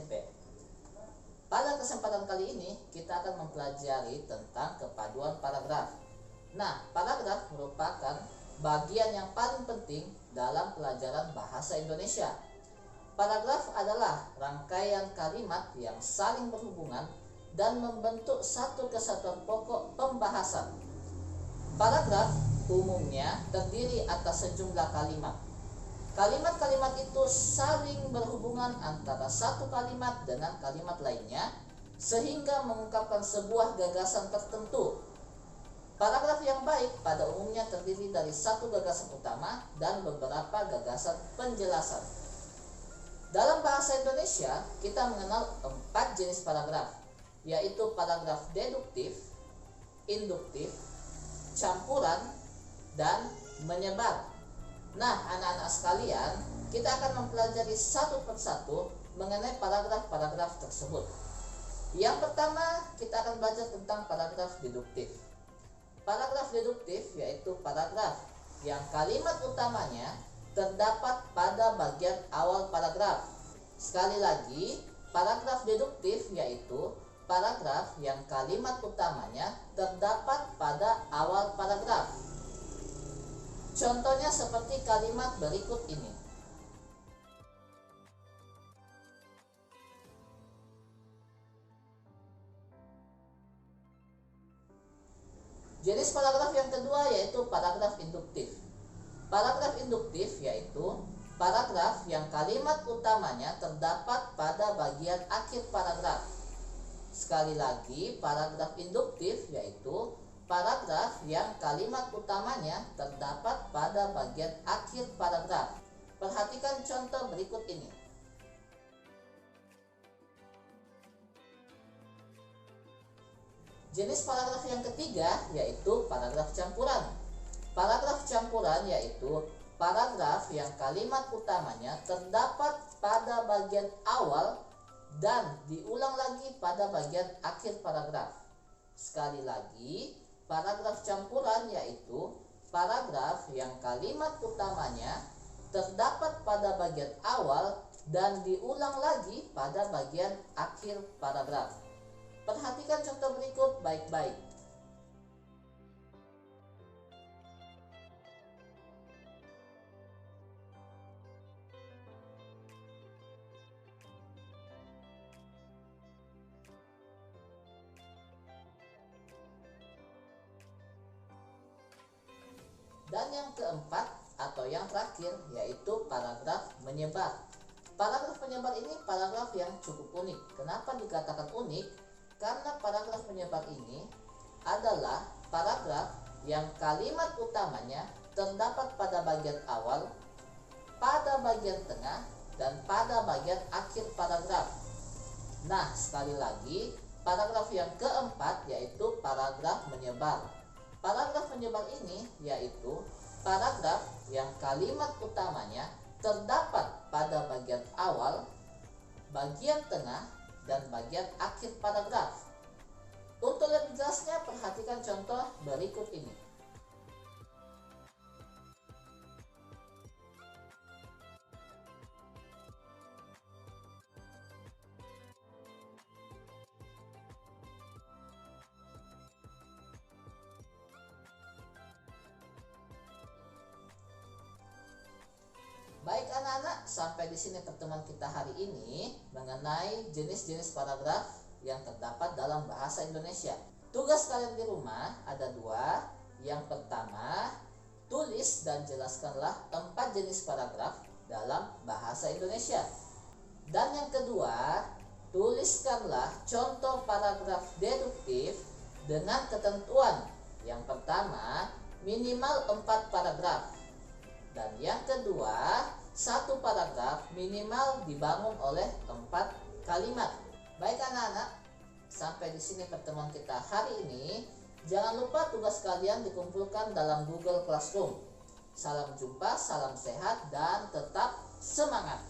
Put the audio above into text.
SMP. Pada kesempatan kali ini kita akan mempelajari tentang kepaduan paragraf. Nah, paragraf merupakan bagian yang paling penting dalam pelajaran bahasa Indonesia. Paragraf adalah rangkaian kalimat yang saling berhubungan dan membentuk satu kesatuan pokok pembahasan. Paragraf umumnya terdiri atas sejumlah kalimat. Kalimat-kalimat itu saling berhubungan antara satu kalimat dengan kalimat lainnya sehingga mengungkapkan sebuah gagasan tertentu. Paragraf yang baik pada umumnya terdiri dari satu gagasan utama dan beberapa gagasan penjelasan. Dalam bahasa Indonesia, kita mengenal 4 jenis paragraf, yaitu paragraf deduktif, induktif, campuran, dan menyebar. Nah, anak-anak sekalian, kita akan mempelajari satu persatu mengenai paragraf-paragraf tersebut. Yang pertama, kita akan belajar tentang paragraf deduktif. Paragraf deduktif yaitu paragraf yang kalimat utamanya terdapat pada bagian awal paragraf. Sekali lagi, paragraf deduktif yaitu paragraf yang kalimat utamanya terdapat pada awal paragraf. Contohnya seperti kalimat berikut ini. Jenis paragraf yang kedua yaitu paragraf induktif. Paragraf induktif yaitu paragraf yang kalimat utamanya terdapat pada bagian akhir paragraf. Sekali lagi, paragraf induktif yaitu paragraf yang kalimat utamanya terdapat pada bagian akhir paragraf. Perhatikan contoh berikut ini. Jenis paragraf yang ketiga yaitu paragraf campuran. Paragraf campuran yaitu paragraf yang kalimat utamanya terdapat pada bagian awal dan diulang lagi pada bagian akhir paragraf. Sekali lagi, paragraf campuran yaitu paragraf yang kalimat utamanya terdapat pada bagian awal dan diulang lagi pada bagian akhir paragraf. Perhatikan contoh berikut baik-baik. Dan yang keempat atau yang terakhir yaitu paragraf menyebar. Paragraf menyebar ini paragraf yang cukup unik. Kenapa dikatakan unik? Karena paragraf menyebar ini adalah paragraf yang kalimat utamanya terdapat pada bagian awal, pada bagian tengah, dan pada bagian akhir paragraf. Nah, sekali lagi, paragraf yang keempat yaitu paragraf menyebar. Paragraf menyebar ini yaitu paragraf yang kalimat utamanya terdapat pada bagian awal, bagian tengah, dan bagian akhir paragraf. Untuk lebih jelasnya, perhatikan contoh berikut ini. Baik anak-anak, sampai di sini pertemuan kita hari ini mengenai jenis-jenis paragraf yang terdapat dalam bahasa Indonesia. Tugas kalian di rumah ada 2. Yang pertama, tulis dan jelaskanlah 4 jenis paragraf dalam bahasa Indonesia. Dan yang kedua, tuliskanlah contoh paragraf deduktif dengan ketentuan. Yang pertama, minimal 4 paragraf. Dan yang kedua, 1 paragraf minimal dibangun oleh 4 kalimat. Baik anak-anak, sampai di sini pertemuan kita hari ini. Jangan lupa tugas kalian dikumpulkan dalam Google Classroom. Salam jumpa, salam sehat, dan tetap semangat.